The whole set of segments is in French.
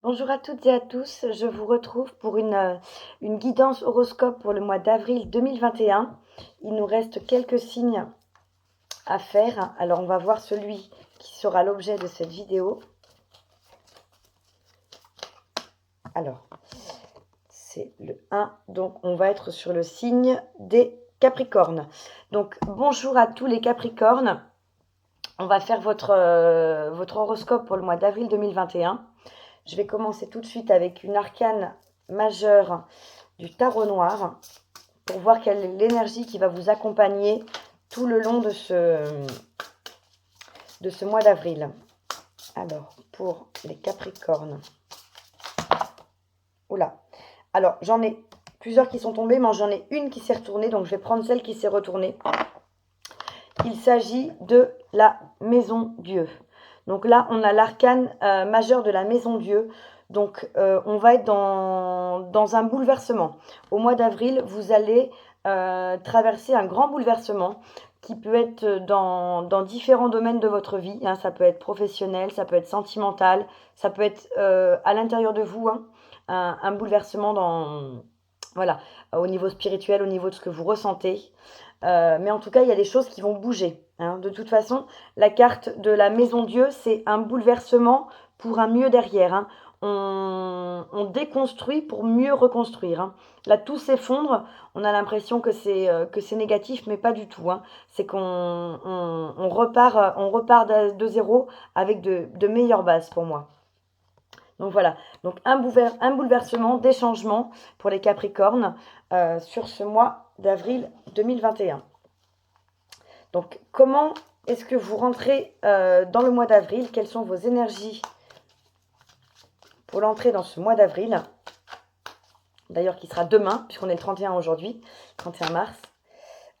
Bonjour à toutes et à tous, je vous retrouve pour une guidance horoscope pour le mois d'avril 2021. Il nous reste quelques signes à faire, alors on va voir celui qui sera l'objet de cette vidéo. Alors, c'est le 1, donc on va être sur le signe des Capricornes. Donc bonjour à tous les Capricornes, on va faire votre horoscope pour le mois d'avril 2021. Je vais commencer tout de suite avec une arcane majeure du tarot noir pour voir quelle est l'énergie qui va vous accompagner tout le long de ce mois d'avril. Alors, pour les Capricornes. Oula. Alors, j'en ai plusieurs qui sont tombées, mais j'en ai une qui s'est retournée, donc je vais prendre celle qui s'est retournée. Il s'agit de la Maison Dieu. Donc là, on a l'arcane majeur de la Maison Dieu. Donc, on va être dans un bouleversement. Au mois d'avril, vous allez traverser un grand bouleversement qui peut être dans différents domaines de votre vie. Hein. Ça peut être professionnel, ça peut être sentimental, ça peut être à l'intérieur de vous, hein, un bouleversement voilà, au niveau spirituel, au niveau de ce que vous ressentez. Mais en tout cas, il y a des choses qui vont bouger. Hein. De toute façon, la carte de la Maison Dieu, c'est un bouleversement pour un mieux derrière. Hein. On déconstruit pour mieux reconstruire. Hein. Là, tout s'effondre. On a l'impression que c'est négatif, mais pas du tout. Hein. C'est qu'on repart de zéro avec de meilleures bases pour moi. Donc voilà, donc un bouleversement, des changements pour les Capricornes sur ce mois d'avril 2021. Donc comment est-ce que vous rentrez dans le mois d'avril? Quelles sont vos énergies pour l'entrée dans ce mois d'avril? D'ailleurs qui sera demain, puisqu'on est le 31 aujourd'hui, 31 mars.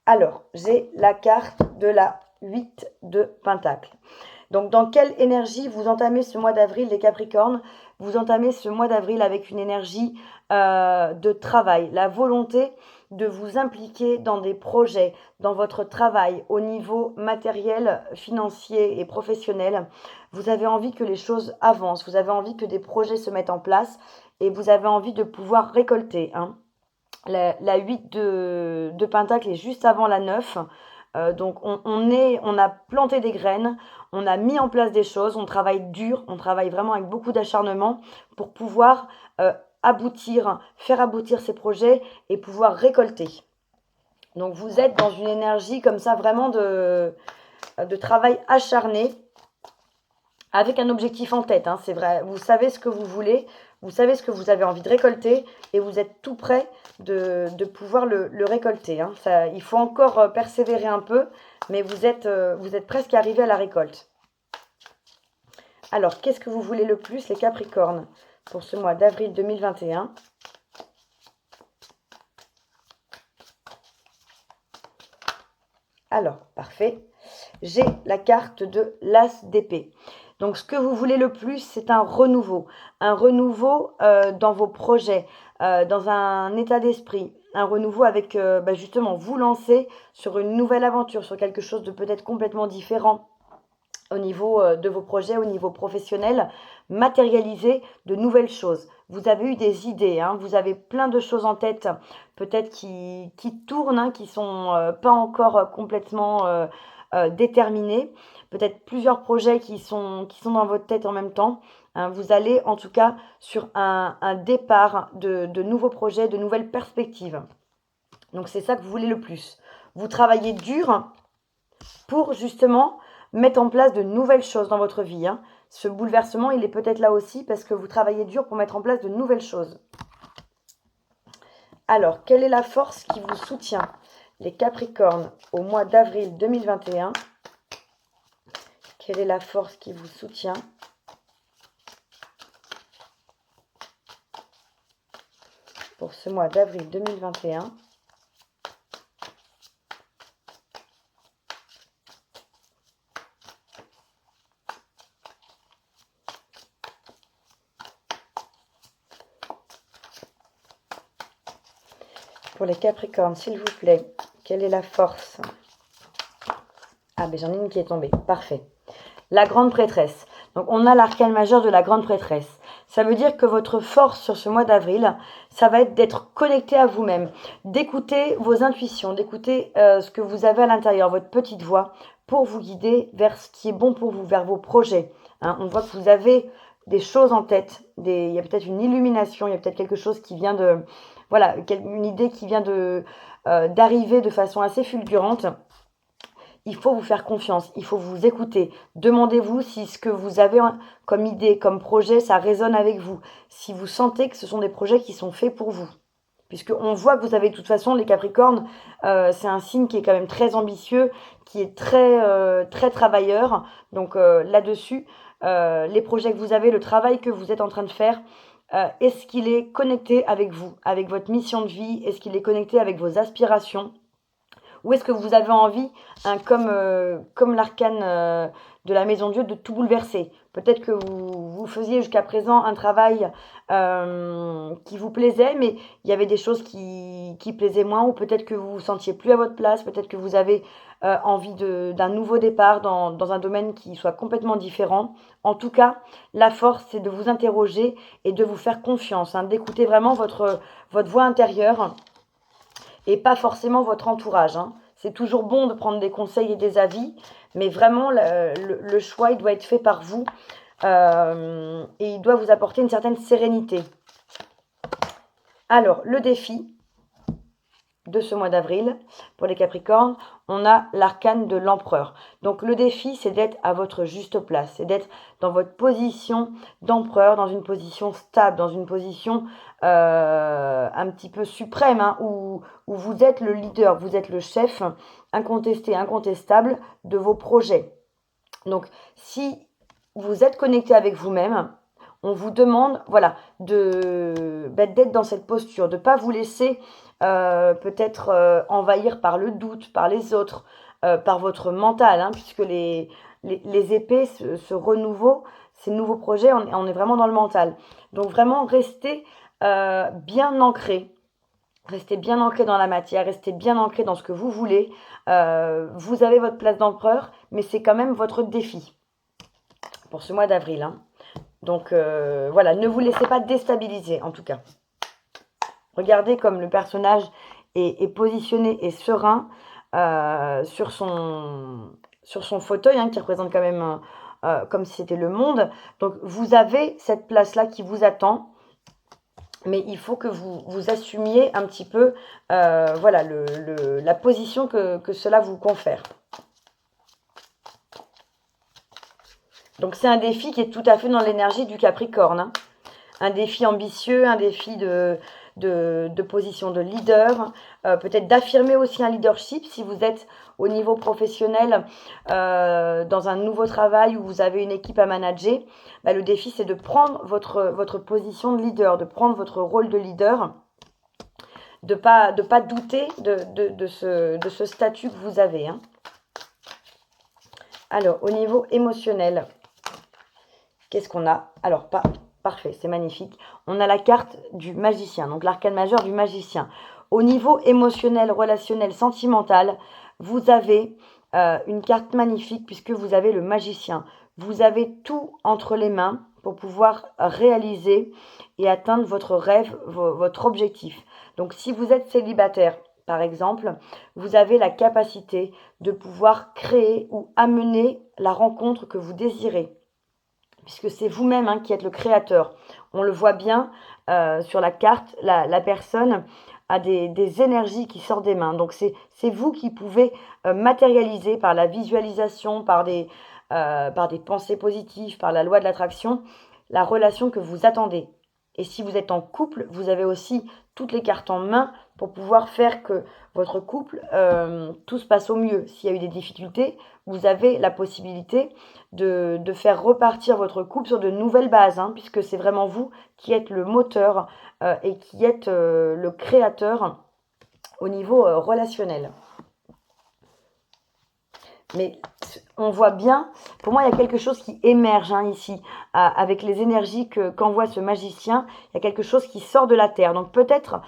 Alors, j'ai la carte de la 8 de Pentacle. Donc, dans quelle énergie vous entamez ce mois d'avril, les Capricornes? Vous entamez ce mois d'avril avec une énergie de travail, la volonté de vous impliquer dans des projets, dans votre travail, au niveau matériel, financier et professionnel. Vous avez envie que les choses avancent, vous avez envie que des projets se mettent en place et vous avez envie de pouvoir récolter. Hein. La 8 de Pentacle est juste avant la 9. Donc on a planté des graines, on a mis en place des choses, on travaille dur, on travaille vraiment avec beaucoup d'acharnement pour pouvoir faire aboutir ces projets et pouvoir récolter. Donc vous êtes dans une énergie comme ça vraiment de travail acharné avec un objectif en tête. Hein, c'est vrai, vous savez ce que vous voulez, vous savez ce que vous avez envie de récolter et vous êtes tout prêt de pouvoir le récolter. Hein. Ça, il faut encore persévérer un peu, mais vous êtes presque arrivé à la récolte. Alors, qu'est-ce que vous voulez le plus, les Capricornes, pour ce mois d'avril 2021 ? Alors, parfait. J'ai la carte de l'As d'épée. Donc, ce que vous voulez le plus, c'est un renouveau dans vos projets, dans un état d'esprit, un renouveau avec, justement, vous lancer sur une nouvelle aventure, sur quelque chose de peut-être complètement différent au niveau de vos projets, au niveau professionnel, matérialiser de nouvelles choses. Vous avez eu des idées, hein, vous avez plein de choses en tête, peut-être qui tournent, hein, qui ne sont pas encore complètement déterminés, peut-être plusieurs projets qui sont dans votre tête en même temps. Hein, vous allez en tout cas sur un départ de nouveaux projets, de nouvelles perspectives. Donc c'est ça que vous voulez le plus. Vous travaillez dur pour justement mettre en place de nouvelles choses dans votre vie. Hein. Ce bouleversement, il est peut-être là aussi parce que vous travaillez dur pour mettre en place de nouvelles choses. Alors, quelle est la force qui vous soutient, les Capricornes, au mois d'avril 2021 ? Quelle est la force qui vous soutient pour ce mois d'avril 2021 ? Pour les Capricornes, s'il vous plaît, quelle est la force? Ah, ben j'en ai une qui est tombée. Parfait. La grande prêtresse. Donc, on a l'arcane majeur de la grande prêtresse. Ça veut dire que votre force sur ce mois d'avril, ça va être d'être connecté à vous-même, d'écouter vos intuitions, d'écouter ce que vous avez à l'intérieur, votre petite voix, pour vous guider vers ce qui est bon pour vous, vers vos projets. Hein. On voit que vous avez des choses en tête, il y a peut-être une illumination, il y a peut-être quelque chose qui vient de... Voilà, une idée qui vient d'arriver de façon assez fulgurante. Il faut vous faire confiance, il faut vous écouter. Demandez-vous si ce que vous avez comme idée, comme projet, ça résonne avec vous. Si vous sentez que ce sont des projets qui sont faits pour vous. Puisqu'on voit que vous avez de toute façon, les Capricornes, c'est un signe qui est quand même très ambitieux, qui est très travailleur. Donc là-dessus, les projets que vous avez, le travail que vous êtes en train de faire, est-ce qu'il est connecté avec vous, avec votre mission de vie? Est-ce qu'il est connecté avec vos aspirations? Ou est-ce que vous avez envie, hein, comme l'arcane de la Maison Dieu, de tout bouleverser? Peut-être que vous faisiez jusqu'à présent un travail qui vous plaisait, mais il y avait des choses qui plaisaient moins, ou peut-être que vous vous sentiez plus à votre place, peut-être que vous avez envie d'un nouveau départ dans un domaine qui soit complètement différent. En tout cas, la force, c'est de vous interroger et de vous faire confiance, hein, d'écouter vraiment votre voix intérieure, et pas forcément votre entourage. Hein. C'est toujours bon de prendre des conseils et des avis, mais vraiment, le choix, il doit être fait par vous et il doit vous apporter une certaine sérénité. Alors, le défi de ce mois d'avril, pour les Capricornes, on a l'arcane de l'empereur. Donc le défi, c'est d'être à votre juste place, c'est d'être dans votre position d'empereur, dans une position stable, dans une position un petit peu suprême, hein, où vous êtes le leader, vous êtes le chef incontesté, incontestable de vos projets. Donc si vous êtes connecté avec vous-même, on vous demande, voilà, d'être dans cette posture, de ne pas vous laisser peut-être envahir par le doute, par les autres, par votre mental, hein, puisque les épées, ce renouveau, ces nouveaux projets, on est vraiment dans le mental. Donc vraiment, restez bien ancré. Restez bien ancré dans la matière, restez bien ancré dans ce que vous voulez. Vous avez votre place d'empereur, mais c'est quand même votre défi pour ce mois d'avril. Hein. Donc voilà, ne vous laissez pas déstabiliser en tout cas. Regardez comme le personnage est positionné et serein sur son fauteuil, hein, qui représente quand même comme si c'était le monde. Donc vous avez cette place-là qui vous attend. Mais il faut que vous assumiez un petit peu voilà, la position que cela vous confère. Donc c'est un défi qui est tout à fait dans l'énergie du Capricorne. Hein. Un défi ambitieux, un défi de position de leader, peut-être d'affirmer aussi un leadership si vous êtes au niveau professionnel dans un nouveau travail où vous avez une équipe à manager. Bah, le défi, c'est de prendre votre position de leader, de prendre votre rôle de leader, de pas douter de ce statut que vous avez. Hein. Alors, au niveau émotionnel, qu'est-ce qu'on a? Alors, parfait, c'est magnifique. On a la carte du magicien, donc l'arcane majeur du magicien. Au niveau émotionnel, relationnel, sentimental, vous avez une carte magnifique puisque vous avez le magicien. Vous avez tout entre les mains pour pouvoir réaliser et atteindre votre rêve, votre objectif. Donc si vous êtes célibataire, par exemple, vous avez la capacité de pouvoir créer ou amener la rencontre que vous désirez. Puisque c'est vous-même, hein, qui êtes le créateur. On le voit bien sur la carte, la personne a des énergies qui sortent des mains. Donc c'est vous qui pouvez matérialiser par la visualisation, par des pensées positives, par la loi de l'attraction, la relation que vous attendez. Et si vous êtes en couple, vous avez aussi toutes les cartes en main pour pouvoir faire que votre couple, tout se passe au mieux. S'il y a eu des difficultés, vous avez la possibilité de faire repartir votre couple sur de nouvelles bases, hein, puisque c'est vraiment vous qui êtes le moteur et qui êtes le créateur au niveau relationnel. Mais on voit bien, pour moi, il y a quelque chose qui émerge, hein, ici, avec les énergies qu'envoie ce magicien. Il y a quelque chose qui sort de la terre. Donc peut-être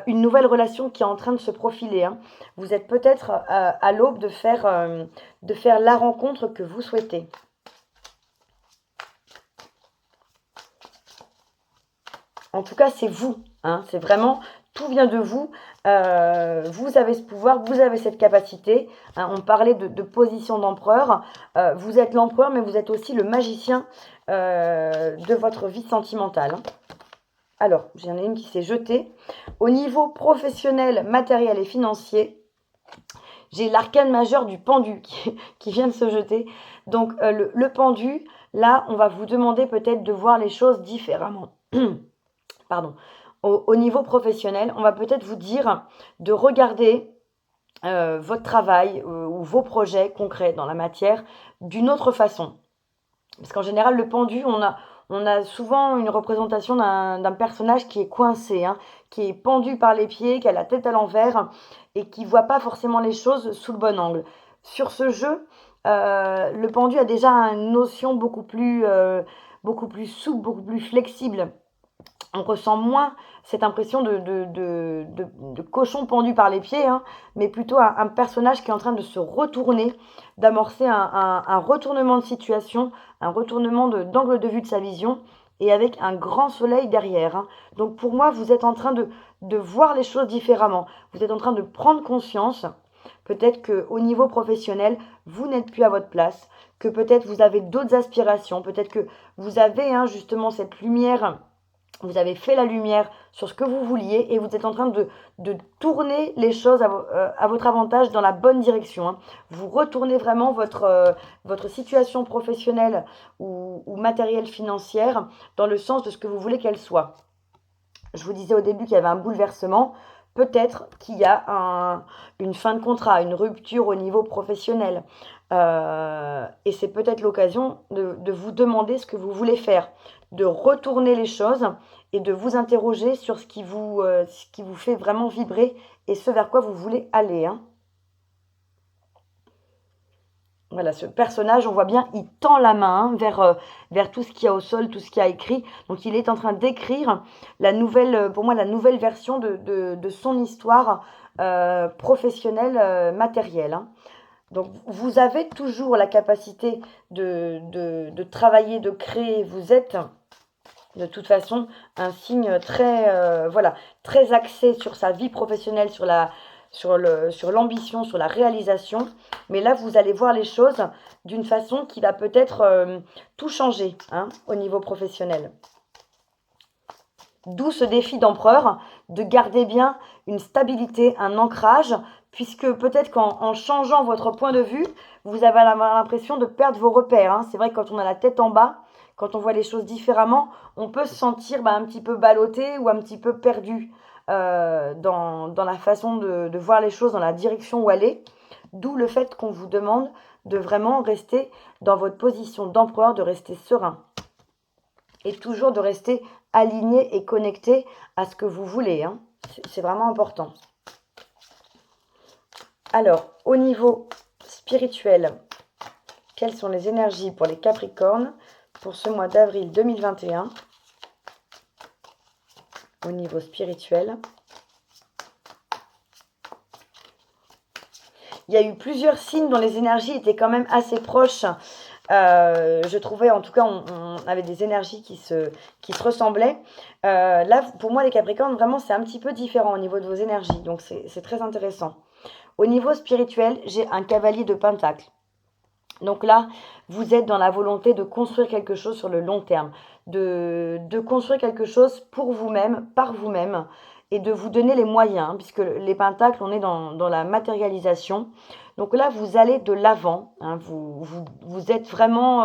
une nouvelle relation qui est en train de se profiler. Hein. Vous êtes peut-être à l'aube de faire la rencontre que vous souhaitez. En tout cas, c'est vous. Hein, c'est vraiment, tout vient de vous. Vous avez ce pouvoir, vous avez cette capacité. Hein, on parlait de position d'empereur. Vous êtes l'empereur, mais vous êtes aussi le magicien de votre vie sentimentale. Hein. Alors, j'en ai une qui s'est jetée. Au niveau professionnel, matériel et financier, j'ai l'arcane majeur du pendu qui vient de se jeter. Donc, le pendu, là, on va vous demander peut-être de voir les choses différemment. Pardon. Au niveau professionnel, on va peut-être vous dire de regarder votre travail ou vos projets concrets dans la matière d'une autre façon. Parce qu'en général, le pendu, on a souvent une représentation d'un personnage qui est coincé, hein, qui est pendu par les pieds, qui a la tête à l'envers et qui ne voit pas forcément les choses sous le bon angle. Sur ce jeu, le pendu a déjà une notion beaucoup plus souple, beaucoup plus flexible. On ressent moins cette impression de cochon pendu par les pieds, hein, mais plutôt un personnage qui est en train de se retourner, d'amorcer un retournement de situation, un retournement d'angle de vue de sa vision, et avec un grand soleil derrière. Hein. Donc pour moi, vous êtes en train de voir les choses différemment. Vous êtes en train de prendre conscience, peut-être qu'au niveau professionnel, vous n'êtes plus à votre place, que peut-être vous avez d'autres aspirations, peut-être que vous avez justement cette lumière. Vous avez fait la lumière sur ce que vous vouliez et vous êtes en train de tourner les choses à votre avantage dans la bonne direction. Hein. Vous retournez vraiment votre situation professionnelle ou matérielle financière dans le sens de ce que vous voulez qu'elle soit. Je vous disais au début qu'il y avait un bouleversement. Peut-être qu'il y a une fin de contrat, une rupture au niveau professionnel. Et c'est peut-être l'occasion de vous demander ce que vous voulez faire, de retourner les choses et de vous interroger sur ce qui vous fait vraiment vibrer et ce vers quoi vous voulez aller. Hein. Voilà, ce personnage, on voit bien, il tend la main vers tout ce qu'il y a au sol, tout ce qu'il y a écrit. Donc, il est en train d'écrire pour moi, la nouvelle version de son histoire professionnelle, matérielle. Hein. Donc, vous avez toujours la capacité de travailler, de créer. Vous êtes, de toute façon, un signe très axé sur sa vie professionnelle, sur l'ambition, sur la réalisation. Mais là, vous allez voir les choses d'une façon qui va peut-être tout changer au niveau professionnel. D'où ce défi d'empereur, de garder bien une stabilité, un ancrage, puisque peut-être qu'en changeant votre point de vue, vous avez l'impression de perdre vos repères. Hein. C'est vrai que quand on a la tête en bas, quand on voit les choses différemment, on peut se sentir un petit peu ballotté ou un petit peu perdu dans la façon de voir les choses, dans la direction où aller. D'où le fait qu'on vous demande de vraiment rester dans votre position d'empereur, de rester serein. Et toujours de rester aligné et connecté à ce que vous voulez. Hein. C'est vraiment important. Alors, au niveau spirituel, quelles sont les énergies pour les Capricornes pour ce mois d'avril 2021 au niveau spirituel? Il y a eu plusieurs signes dont les énergies étaient quand même assez proches. Je trouvais, en tout cas, on avait des énergies qui se ressemblaient. Là, pour moi, les Capricornes, vraiment, c'est un petit peu différent au niveau de vos énergies. Donc, c'est très intéressant. Au niveau spirituel, j'ai un cavalier de Pentacle. Donc là, vous êtes dans la volonté de construire quelque chose sur le long terme, de construire quelque chose pour vous-même, par vous-même, et de vous donner les moyens, hein, puisque les pentacles, on est dans la matérialisation. Donc là, vous allez de l'avant, hein, vous êtes vraiment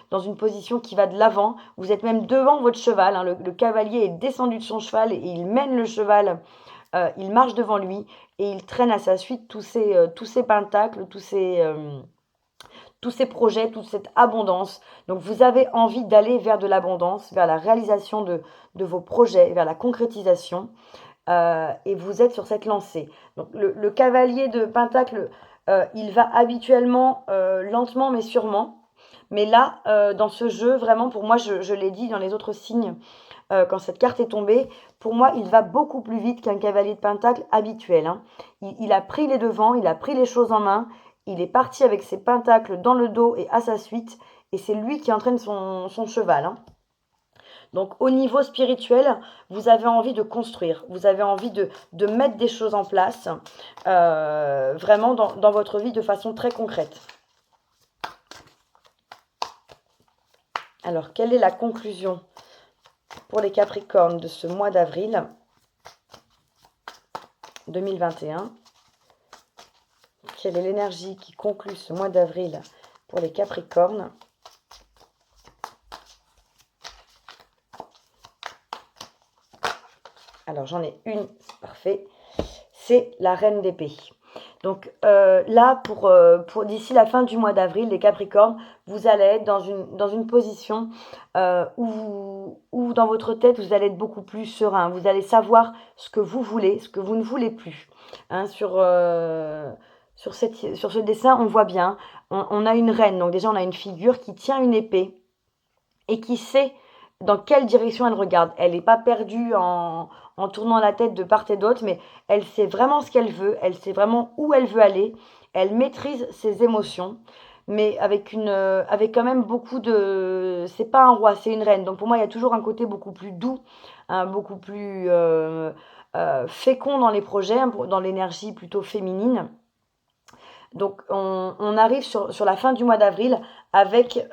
dans une position qui va de l'avant, vous êtes même devant votre cheval, hein, le cavalier est descendu de son cheval et il mène le cheval, il marche devant lui et il traîne à sa suite tous ces pentacles, tous ces projets, toute cette abondance. Donc vous avez envie d'aller vers de l'abondance, vers la réalisation de vos projets, vers la concrétisation. Et vous êtes sur cette lancée. Donc le cavalier de Pentacle, il va habituellement lentement mais sûrement. Mais là, dans ce jeu, vraiment, pour moi, je l'ai dit dans les autres signes, quand cette carte est tombée, pour moi, il va beaucoup plus vite qu'un cavalier de Pentacle habituel. Hein. Il a pris les devants, il a pris les choses en main, il est parti avec ses pentacles dans le dos et à sa suite, et c'est lui qui entraîne son cheval. Hein. Donc au niveau spirituel, vous avez envie de construire, vous avez envie de mettre des choses en place, vraiment dans votre vie de façon très concrète. Alors, quelle est la conclusion pour les Capricornes de ce mois d'avril 2021? Quelle est l'énergie qui conclut ce mois d'avril pour les Capricornes? Alors, j'en ai une, c'est parfait. C'est la Reine d'épée. Donc là, pour d'ici la fin du mois d'avril, les Capricornes, vous allez être dans une position où dans votre tête, vous allez être beaucoup plus serein. Vous allez savoir ce que vous voulez, ce que vous ne voulez plus. Hein, sur ce dessin, on voit bien, on a une reine. Donc déjà, on a une figure qui tient une épée et qui sait dans quelle direction elle regarde. Elle n'est pas perdue en tournant la tête de part et d'autre, mais elle sait vraiment ce qu'elle veut, elle sait vraiment où elle veut aller, elle maîtrise ses émotions, mais avec quand même beaucoup de... C'est pas un roi, c'est une reine. Donc pour moi, il y a toujours un côté beaucoup plus doux, hein, beaucoup plus fécond dans les projets, hein, dans l'énergie plutôt féminine. Donc on arrive sur la fin du mois d'avril avec...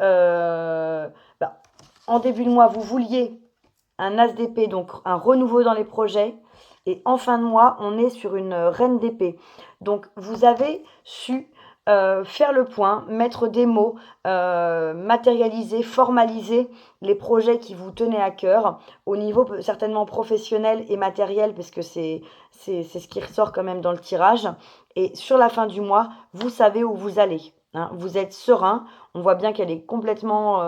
en début de mois, vous vouliez un as d'épée, donc un renouveau dans les projets. Et en fin de mois, on est sur une reine d'épée. Donc, vous avez su faire le point, mettre des mots, matérialiser, formaliser les projets qui vous tenaient à cœur, au niveau certainement professionnel et matériel, parce que c'est ce qui ressort quand même dans le tirage. Et sur la fin du mois, vous savez où vous allez. Hein. Vous êtes serein. On voit bien qu'elle est complètement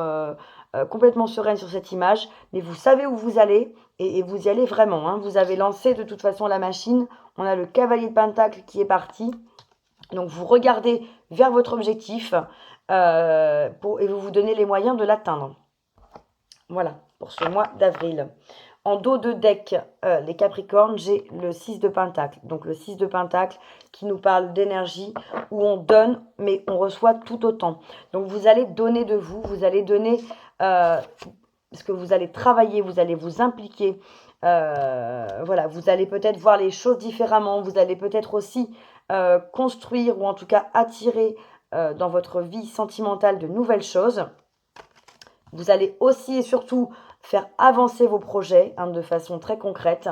sereine sur cette image, mais vous savez où vous allez et vous y allez vraiment. Hein. Vous avez lancé de toute façon la machine. On a le cavalier de Pentacle qui est parti. Donc vous regardez vers votre objectif et vous vous donnez les moyens de l'atteindre. Voilà, pour ce mois d'avril. En dos de deck, les Capricornes, j'ai le 6 de Pentacle. Donc le 6 de Pentacle qui nous parle d'énergie, où on donne, mais on reçoit tout autant. Donc vous allez donner de vous, vous allez donner parce que vous allez travailler, vous allez vous impliquer. Voilà, vous allez peut-être voir les choses différemment. Vous allez peut-être aussi construire ou en tout cas attirer dans votre vie sentimentale de nouvelles choses. Vous allez aussi et surtout faire avancer vos projets hein, de façon très concrète.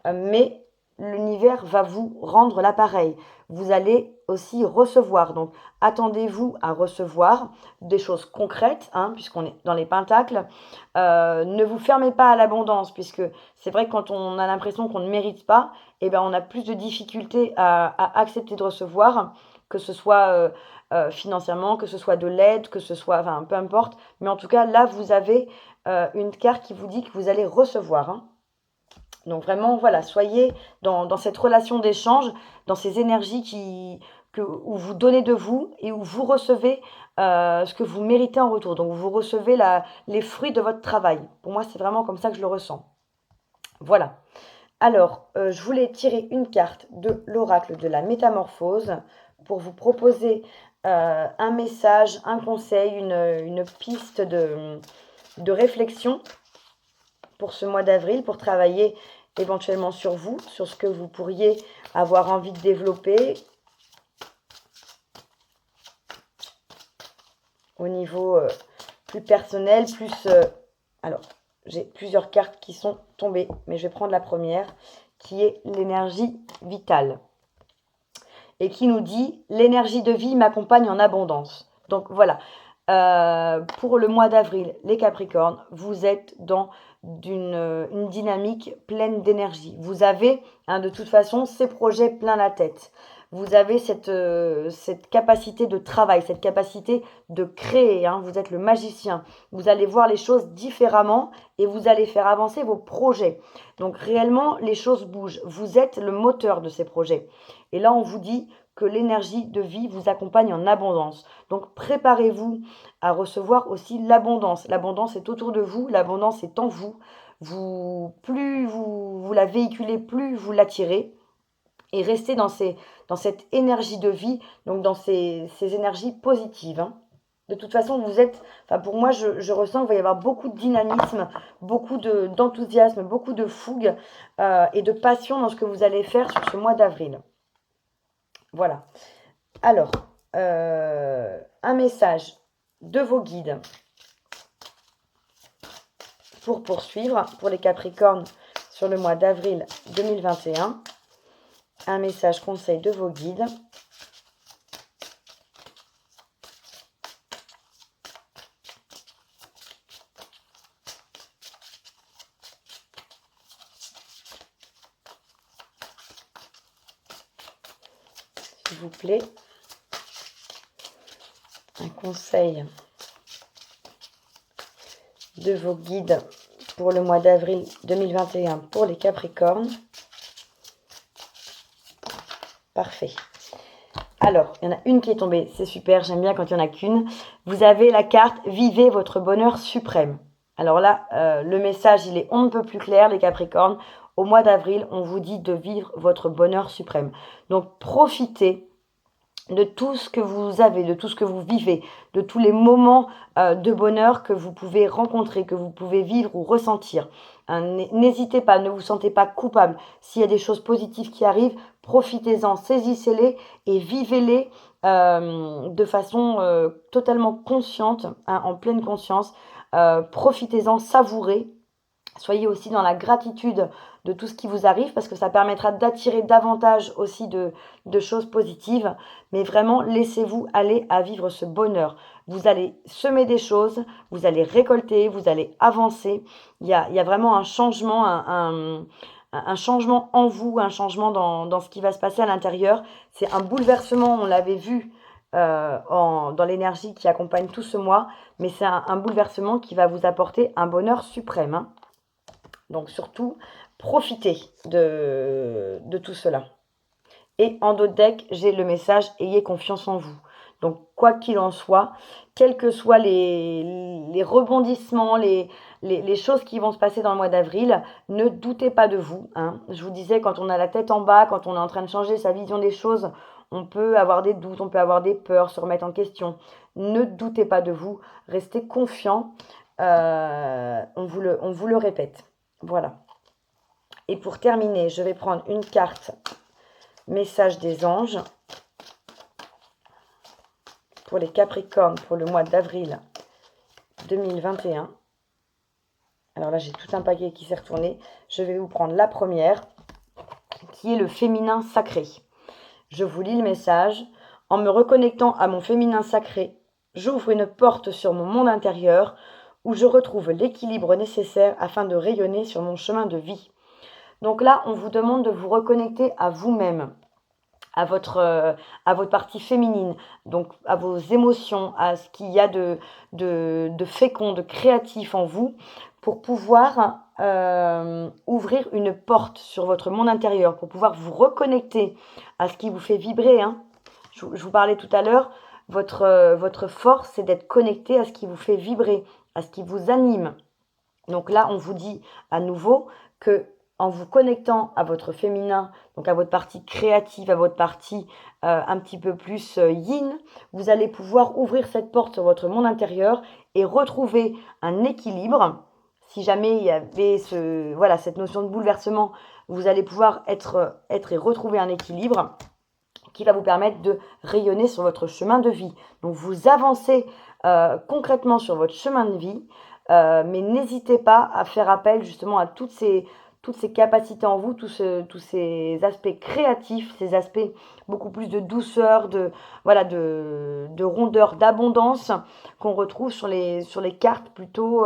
Mais l'univers va vous rendre l'appareil. Vous allez aussi recevoir. Donc, attendez-vous à recevoir des choses concrètes, hein, puisqu'on est dans les pentacles. Ne vous fermez pas à l'abondance, puisque c'est vrai que quand on a l'impression qu'on ne mérite pas, eh ben, on a plus de difficultés à accepter de recevoir, que ce soit financièrement, que ce soit de l'aide, que ce soit, enfin, peu importe. Mais en tout cas, là, vous avez une carte qui vous dit que vous allez recevoir. Hein. Donc vraiment, voilà, soyez dans cette relation d'échange, dans ces énergies où vous donnez de vous et où vous recevez ce que vous méritez en retour. Donc vous recevez les fruits de votre travail. Pour moi, c'est vraiment comme ça que je le ressens. Voilà. Alors, je voulais tirer une carte de l'oracle de la métamorphose pour vous proposer un message, un conseil, une piste de réflexion pour ce mois d'avril, pour travailler éventuellement sur vous, sur ce que vous pourriez avoir envie de développer au niveau plus personnel, plus... alors, j'ai plusieurs cartes qui sont tombées, mais je vais prendre la première, qui est l'énergie vitale. Et qui nous dit « L'énergie de vie m'accompagne en abondance ». Donc voilà, pour le mois d'avril, les Capricornes, vous êtes dans une dynamique pleine d'énergie. Vous avez, hein, de toute façon, ces projets plein la tête. Vous avez cette capacité de travail, cette capacité de créer. Hein. Vous êtes le magicien. Vous allez voir les choses différemment et vous allez faire avancer vos projets. Donc réellement, les choses bougent. Vous êtes le moteur de ces projets. Et là, on vous dit que l'énergie de vie vous accompagne en abondance. Donc préparez-vous à recevoir aussi l'abondance. L'abondance est autour de vous, l'abondance est en vous. Plus vous la véhiculez, plus vous l'attirez. Et restez dans cette énergie de vie, donc dans ces énergies positives. Hein. De toute façon, vous êtes, enfin pour moi, je ressens qu'il va y avoir beaucoup de dynamisme, beaucoup d'enthousiasme, beaucoup de fougue et de passion dans ce que vous allez faire sur ce mois d'avril. Voilà. Alors, un message de vos guides pour poursuivre pour les Capricornes sur le mois d'avril 2021. Un message conseil de vos guides. S'il vous plaît. Un conseil de vos guides pour le mois d'avril 2021 pour les Capricornes. Parfait. Alors, il y en a une qui est tombée, c'est super, j'aime bien quand il n'y en a qu'une. Vous avez la carte « Vivez votre bonheur suprême ». Alors là, le message, il est on ne peut plus clair, les Capricornes. Au mois d'avril, on vous dit de vivre votre bonheur suprême. Donc, profitez de tout ce que vous avez, de tout ce que vous vivez, de tous les moments de bonheur que vous pouvez rencontrer, que vous pouvez vivre ou ressentir. N'hésitez pas, ne vous sentez pas coupable. S'il y a des choses positives qui arrivent, profitez-en, saisissez-les et vivez-les de façon totalement consciente, hein, en pleine conscience. Profitez-en, savourez. Soyez aussi dans la gratitude de tout ce qui vous arrive parce que ça permettra d'attirer davantage aussi de choses positives. Mais vraiment, laissez-vous aller à vivre ce bonheur. Vous allez semer des choses, vous allez récolter, vous allez avancer. Il y a vraiment un changement, un changement en vous, un changement dans ce qui va se passer à l'intérieur. C'est un bouleversement, on l'avait vu dans l'énergie qui accompagne tout ce mois. Mais c'est un bouleversement qui va vous apporter un bonheur suprême, hein. Donc surtout, profitez de tout cela. Et en dos de deck, j'ai le message « Ayez confiance en vous ». Donc quoi qu'il en soit, quels que soient les rebondissements, les choses qui vont se passer dans le mois d'avril, ne doutez pas de vous, hein. Je vous disais, quand on a la tête en bas, quand on est en train de changer sa vision des choses, on peut avoir des doutes, on peut avoir des peurs, se remettre en question. Ne doutez pas de vous, restez confiant, on vous le répète. Voilà. Et pour terminer, je vais prendre une carte message des anges pour les Capricornes pour le mois d'avril 2021. Alors là, j'ai tout un paquet qui s'est retourné. Je vais vous prendre la première, qui est le féminin sacré. Je vous lis le message. En me reconnectant à mon féminin sacré, j'ouvre une porte sur mon monde intérieur où je retrouve l'équilibre nécessaire afin de rayonner sur mon chemin de vie. Donc là, on vous demande de vous reconnecter à vous-même, à votre partie féminine, donc à vos émotions, à ce qu'il y a de fécond, de créatif en vous, pour pouvoir ouvrir une porte sur votre monde intérieur, pour pouvoir vous reconnecter à ce qui vous fait vibrer, hein. Je vous parlais tout à l'heure, votre force, c'est d'être connecté à ce qui vous fait vibrer, à ce qui vous anime. Donc là, on vous dit à nouveau que en vous connectant à votre féminin, donc à votre partie créative, à votre partie un petit peu plus yin, vous allez pouvoir ouvrir cette porte sur votre monde intérieur et retrouver un équilibre. Si jamais il y avait cette notion de bouleversement, vous allez pouvoir être et retrouver un équilibre qui va vous permettre de rayonner sur votre chemin de vie. Donc vous avancez concrètement sur votre chemin de vie, mais n'hésitez pas à faire appel justement à toutes ces capacités en vous, tous ces aspects créatifs, ces aspects beaucoup plus de douceur, de rondeur, d'abondance qu'on retrouve sur les cartes plutôt,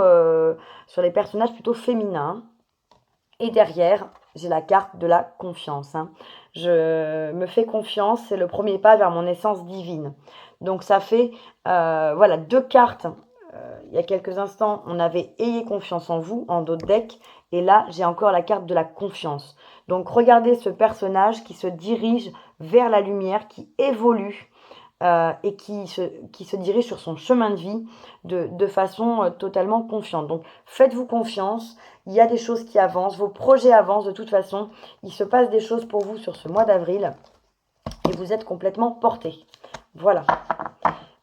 sur les personnages plutôt féminins. Et derrière, j'ai la carte de la confiance, hein. Je me fais confiance, c'est le premier pas vers mon essence divine. Donc ça fait deux cartes. Il y a quelques instants, on avait « Ayez confiance en vous » en dos de deck. Et là, j'ai encore la carte de la confiance. Donc regardez ce personnage qui se dirige vers la lumière, qui évolue et qui se dirige sur son chemin de vie de façon totalement confiante. Donc faites-vous confiance, il y a des choses qui avancent, vos projets avancent de toute façon, il se passe des choses pour vous sur ce mois d'avril et vous êtes complètement portés. Voilà.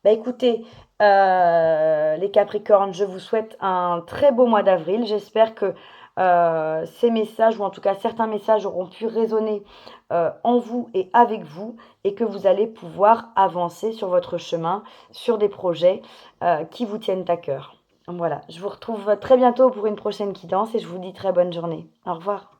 Bah écoutez, Les Capricornes, je vous souhaite un très beau mois d'avril. J'espère que ces messages, ou en tout cas certains messages, auront pu résonner en vous et avec vous, et que vous allez pouvoir avancer sur votre chemin, sur des projets qui vous tiennent à cœur. Voilà, je vous retrouve très bientôt pour une prochaine guidance et je vous dis très bonne journée. Au revoir.